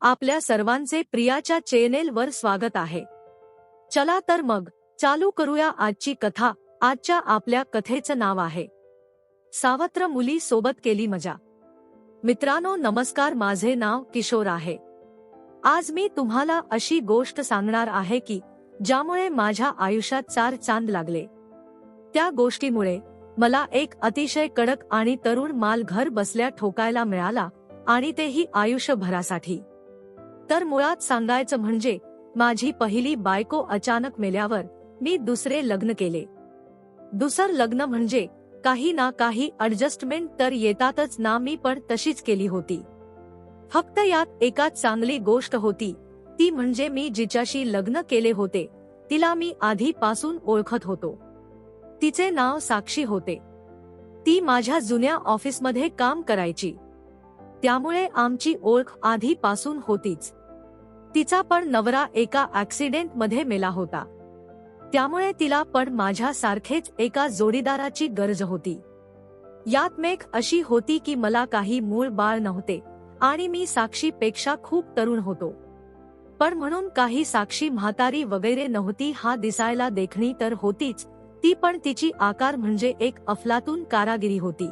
आपल्या सर्वांचे प्रियाच्या चॅनेलवर स्वागत आहे। चला तर मग चालू करूया आजची कथा। आजच्या आपल्या कथेचं नाव आहे सावत्र मुली सोबत केली मजा। मित्रांनो नमस्कार, माझे नाव किशोर आहे। आज मी तुम्हाला अशी गोष्ट सांगणार आहे की ज्यामुळे माझ्या आयुष्यात चार चांद लागले। त्या गोष्टीमुळे मला एक अतिशय कडक आणि तरुण माल घर बसल्या ठोकायला मिळाला, आणि तेही आयुष्यभरासाठी। तर मुळात सांगायचं म्हणजे माझी पहिली बायको अचानक मेल्यावर मी दुसरे लग्न केले। दुसरं लग्न म्हणजे काही ना काही ॲडजस्टमेंट तर येतातच ना, मी पण तशीच केली होती। फक्त यात एकाच चांगली गोष्ट होती, ती म्हणजे मी जिच्याशी लग्न केले होते तिला मी आधीपासून ओळखत होतो। तिचे नाव साक्षी होते। ती माझ्या जुन्या ऑफिसमध्ये काम करायची, त्यामुळे आमची ओळख आधीपासून होतीच। तिचा पण नवरा एका ॲक्सिडेंट मध्ये मेला होता, त्यामुळे तिला पण माझ्या सारखेच एका जोडीदाराची गरज होती। यात मेघ अशी होती की मला काही मूळ बाळ नव्हते आणि मी साक्षीपेक्षा खूप तरुण होतो। पण म्हणून काही साक्षी म्हातारी वगैरे नव्हती, हा दिसायला देखणी तर होतीच, ती पण तिची आकार म्हणजे एक अफलातून कारागिरी होती।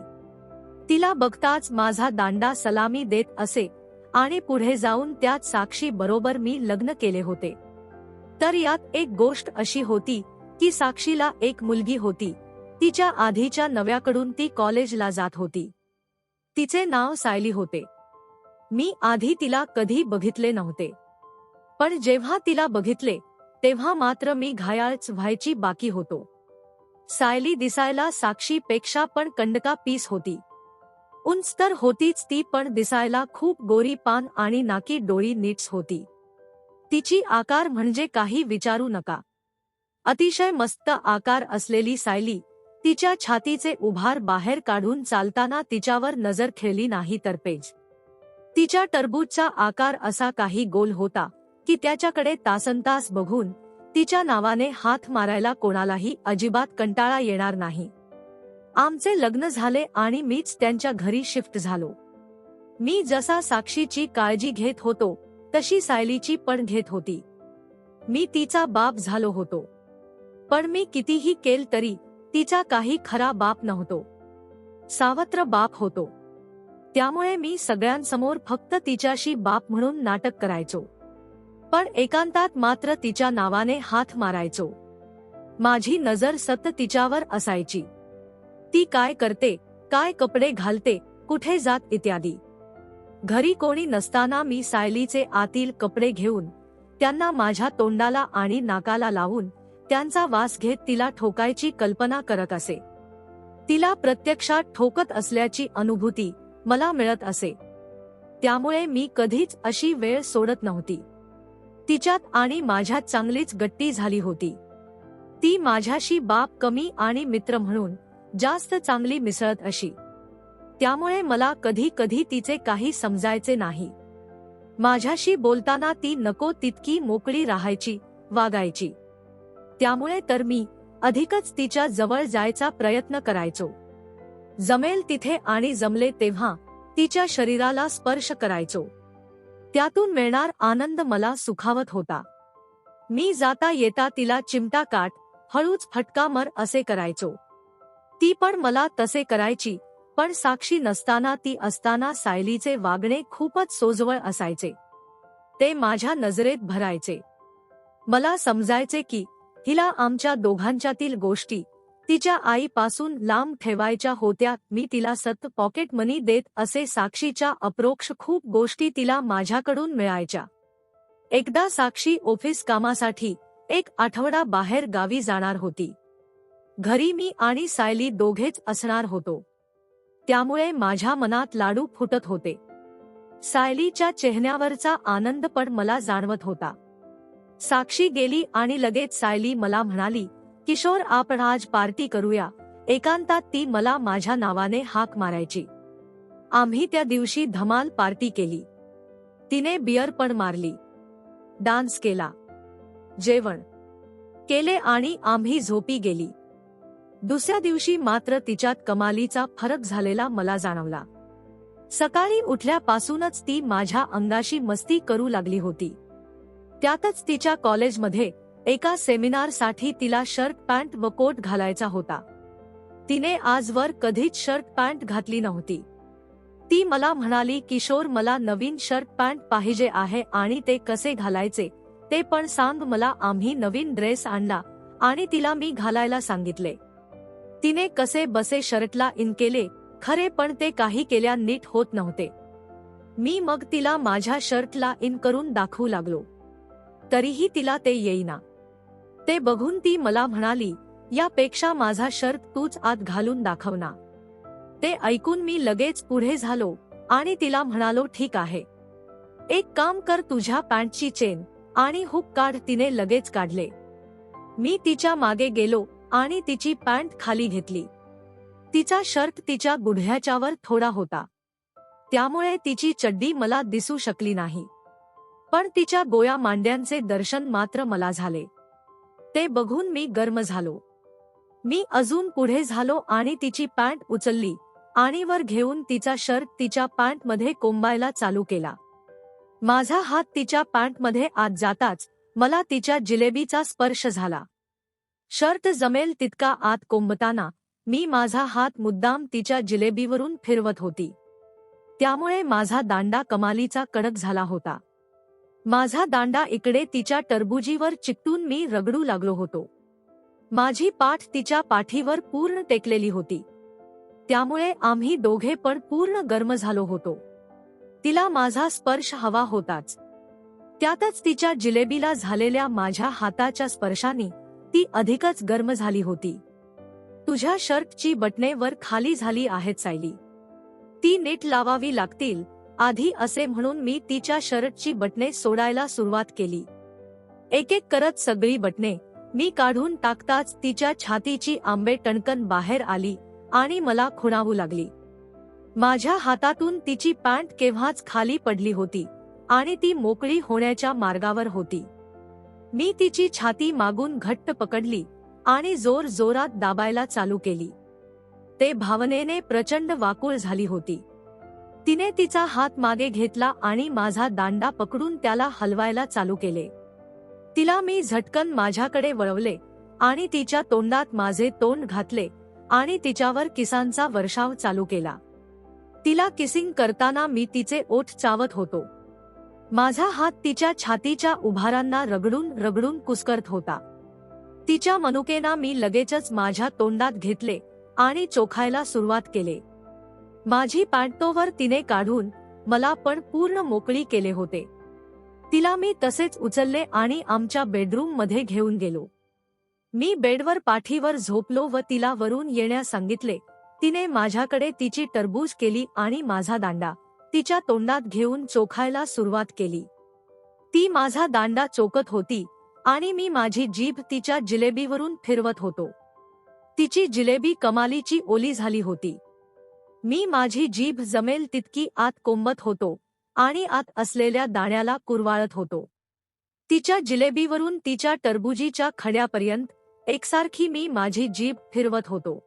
तिला बघताच माझा दांडा सलामी देत असे, आणि पुढे जाऊन त्याच साक्षी बरोबर मी लग्न केले होते। तर यात एक गोष्ट अशी होती की साक्षीला एक मुलगी होती, तिच्या आधीच्या नव्याकडून ती कॉलेजला जात होती। तिचे नाव सायली होते। मी आधी तिला कधी बघितले नव्हते, पण जेव्हा तिला बघितले तेव्हा मात्र मी घायाळच व्हायची बाकी होतो। सायली दिसायला साक्षीपेक्षा पण कंडका पीस होती। उंच तर होतीच ती, पण दिसायला खूप गोरी पान आणि नाकी डोळी नीट्स होती। तिची आकार म्हणजे काही विचारू नका, अतिशय मस्त आकार असलेली सायली तिच्या छातीचे उभार बाहेर काढून चालताना तिच्यावर नजर खेळली नाही तर पेज। तिच्या टरबूजचा आकार असा काही गोल होता की त्याच्याकडे तासनतास बघून तिच्या नावाने हात मारायला कोणालाही अजिबात कंटाळा येणार नाही। आमचे लग्न झाले आणि मीच त्यांच्या घरी शिफ्ट झालो। मी जसा साक्षीची काळजी घेत होतो तशी सायलीची पण घेत होती। मी तिचा बाप झालो होतो, पण मी कितीही केल तरी तिचा काही खरा बाप नव्हतो, सावत्र बाप होतो। त्यामुळे मी सगळ्यांसमोर फक्त तिच्याशी बाप म्हणून नाटक करायचो, पण एकांतात मात्र तिच्या नावाने हात मारायचो। माझी नजर सतत तिच्यावर असायची, ती काय करते, काय कपडे घालते, कुठे जात इत्यादी। घरी कोणी नसताना मी सायलीचे आतील कपडे घेऊन त्यांना माझ्या तोंडाला आणि नाकाला लावून त्यांचा वास घेत तिला ठोकायची कल्पना करत असे। तिला प्रत्यक्षात ठोकत असल्याची अनुभूती मला मिळत असे, त्यामुळे मी कधीच अशी वेळ सोडत नव्हती। तिच्यात आणि माझ्यात चांगलीच गट्टी झाली होती। ती माझ्याशी बाप कमी आणि मित्र म्हणून जास्त चांगली मिसळत अशी, त्यामुळे मला कधी कधी तिचे काही समजायचे नाही। माझ्याशी बोलताना ती नको तितकी मोकळी राहायची, वागायची, त्यामुळे तर मी अधिकच तिच्या जवळ जायचा प्रयत्न करायचो। जमेल तिथे आणि जमले तेव्हा तिच्या शरीराला स्पर्श करायचो, त्यातून मिळणार आनंद मला सुखावत होता। मी जाता येता तिला चिमटा काट, हळूच फटका मर असे करायचो। ती पण मला तसे करायची, पण साक्षी नसताना ती असताना सायलीचे वागणे खूपच सोजवळ असायचे। ते माझ्या नजरेत भरायचे। मला समजायचे की हिला आमच्या दोघांच्यातील गोष्टी तिच्या आईपासून लांब ठेवायच्या होत्या। मी तिला सतत पॉकेट मनी देत असे, साक्षीच्या अप्रोक्ष खूप गोष्टी तिला माझ्याकडून मिळायच्या। एकदा साक्षी ऑफिस कामासाठी एक आठवडा बाहेर गावी जाणार होती। घरी मी आणि सायली दोघेच असणार होतो, त्यामुळे माझ्या मनात लाडू फुटत होते। सायलीच्या चेहऱ्यावरचा आनंद पण मला जाणवत होता। साक्षी गेली आणि लगेच सायली मला म्हणाली, किशोर आपण आज पार्टी करूया। एकांतात ती मला माझ्या नावाने हाक मारायची। आम्ही त्या दिवशी धमाल पार्टी केली। तिने बियर पण मारली, डान्स केला, जेवण केले आणि आम्ही झोपी गेली। दुसऱ्या दिवशी मात्र तिच्यात कमालीचा फरक झालेला मला जाणवला। सकाळी उठल्यापासूनच ती माझ्या अंगाशी मस्ती करू लागली होती. त्यातच तिच्या कॉलेजमध्ये एका सेमिनारसाठी तिला शर्ट पॅन्ट व कोट घालायचा होता. तिने आजवर कधीच शर्ट पॅन्ट घातली नव्हती. ती मला म्हणाली, किशोर मला नवीन शर्ट पॅन्ट पाहिजे आहे आणि ते कसे घालायचे ते पण सांग मला. आम्ही नवीन ड्रेस आणला आणि तिला मी घालायला सांगितले. तिने कसे बसे शर्टला इन केले खरे, पण ते काही केल्या नीट होत नव्हते. मी मग तिला माझ्या शर्टला इन करून दाखवू लागलो, तरीही तिला ते येईना. ते बघून ती मला म्हणाली, यापेक्षा माझा शर्ट तूच आत घालून दाखव ना. ते ऐकून मी लगेच पुढे झालो आणि तिला म्हणालो, ठीक आहे, एक काम कर, तुझ्या पॅन्टची चेन आणि हुक काढ. तिने लगेच काढले. मी तिच्या मागे गेलो आणि तिची पॅन्ट खाली घेतली. तिचा शर्ट तिच्या गुडघ्याच्यावर थोडा होता, त्यामुळे तिची चड्डी मला दिसू शकली नाही, पण तिच्या गोया मांड्यांचे दर्शन मात्र मला झाले. ते बघून मी गरम झालो. मी अजून पुढे झालो आणि तिची पॅन्ट उचलली आणि वर घेऊन तिचा शर्ट तिच्या पॅन्टमध्ये कोंबायला चालू केला. माझा हात तिच्या पॅन्टमध्ये आत जाताच मला तिच्या जिलेबीचा स्पर्श झाला. शर्ट जमेल तितका आत कोंबताना मी माझा हात मुद्दाम तिच्या जिलेबीवरून फिरवत होती, त्यामुळे माझा दांडा कमालीचा कडक झाला होता. माझा दांडा इकडे तिच्या टरबुजीवर चिकटून मी रगडू लागलो होतो. माझी पाठ तिच्या पाठीवर पूर्ण टेकलेली होती, त्यामुळे आम्ही दोघे पण पूर्ण गरम झालो होतो. तिला माझा स्पर्श हवा होताच. त्यातच तिच्या जिलेबीला झालेल्या माझ्या हाताच्या स्पर्शाने ती अधिकच गरम झाली होती. तुझ्या शर्टची बटणे वर खाली झाली आहेत सायली, ती नीट लावावी लागतील आधी, असे म्हणून मी तिच्या शर्टची बटणे सोडायला सुरुवात केली. एक एक करत सगळी बटणे मी काढून टाकताच तिच्या छातीची आंबे टणकन बाहेर आली आणि मला खुणावू लागली. माझ्या हातातून तिची पॅन्ट केव्हाच खाली पडली होती आणि ती मोकळी होण्याच्या मार्गावर होती. मी तिची छाती मागून घट्ट पकडली आणि जोर जोरात दाबायला चालू केली. ते भावनेने प्रचंड वाकूळ झाली होती. तिने तिचा हात मागे घेतला आणि माझा दांडा पकडून त्याला हलवायला चालू केले. तिला मी झटकन माझ्याकडे वळवले आणि तिच्या तोंडात माझे तोंड घातले आणि तिच्यावर किसांचा वर्षाव चालू केला. तिला किसिंग करताना मी तिचे ओठ चावत होतो. माझा हात तिच्या छातीच्या उभारांना रगडून रगडून कुस्करत होता. तिच्या मनुकेना मी लगेचच माझ्या तोंडात घेतले आणि चोखायला सुरुवात केले. माझी पॅन्टोवर तिने काढून मला पण पूर्ण मोकळी केले होते. तिला मी तसेच उचलले आणि आमच्या बेडरूम मध्ये घेऊन गेलो. मी बेडवर पाठीवर झोपलो व तिला वरून येण्यास सांगितले. तिने माझ्याकडे तिची टरबूज केली आणि माझा दांडा तिच्या तोंडात घेऊन चोखायला सुरुवात केली. ती माझा दांडा चोखत होती आणि मी माझी जीभ तिच्या जिलेबीवरून फिरवत होतो. तिची जिलेबी कमालीची ओली झाली होती. मी माझी जीभ जमेल तितकी आत कोंबत होतो आणि आत असलेल्या दाण्याला कुरवाळत होतो. तिच्या जिलेबीवरून तिच्या टरबुजीच्या खड्यापर्यंत एकसारखी मी माझी जीभ फिरवत होतो.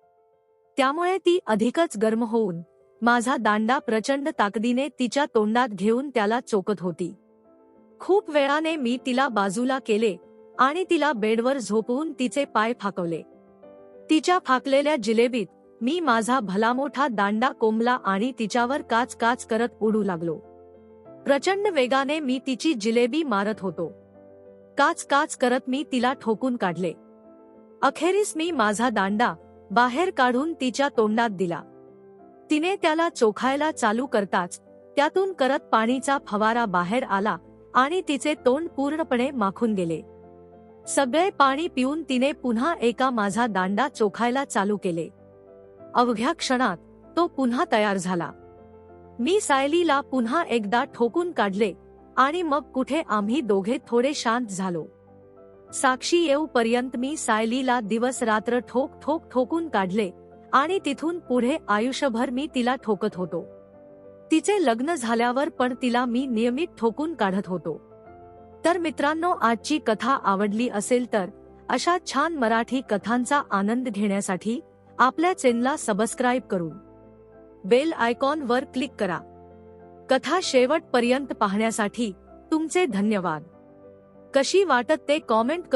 त्यामुळे ती अधिकच गरम होऊन माझा दांडा प्रचंड ताकदीने तिच्या तोंडात घेऊन त्याला चोखत होती. खूप वेळाने मी तिला बाजूला केले आणि तिला बेडवर झोपवून तिचे पाय फाकवले. तिच्या फाकलेल्या जिलेबीत मी माझा भलामोठा दांडा कोंबला आणि तिच्यावर काच काच करत उडू लागलो. प्रचंड वेगाने मी तिची जिलेबी मारत होतो. काच काच करत मी तिला ठोकून काढले. अखेरीस मी माझा दांडा बाहेर काढून तिच्या तोंडात दिला. तिने त्याला चोखायला चालू करताच त्यातून करत पाणीचा फवारा बाहेर आला आणि तिचे तोंड पूर्णपणे माखून गेले. सगळे पाणी पिऊन तिने पुन्हा एका माझा दांडा चोखायला चालू केले. अवघ्या क्षणात तो पुन्हा तयार झाला. मी सायलीला पुन्हा एकदा ठोकून काढले आणि मग कुठे आम्ही दोघे थोडे शांत झालो. साक्षी येऊपर्यंत मी सायलीला दिवस रात्र ठोक ठोक ठोकून काढले आणि तिथून पुढे आयुष्यभर मी तिला ठोकत होतो. तिचे लग्न झाल्यावर पण तिला मी नियमित ठोकून काढत होतो. तर मित्रांनो, आजची कथा आवडली असेल तर अशा छान मराठी कथांचा आनंद घेण्यासाठी आपल्या चॅनलला सबस्क्राईब करून बेल आयकॉन वर क्लिक करा. कथा शेवटपर्यंत पाहण्यासाठी तुमचे धन्यवाद. कशी वाटत ते कॉमेंट करून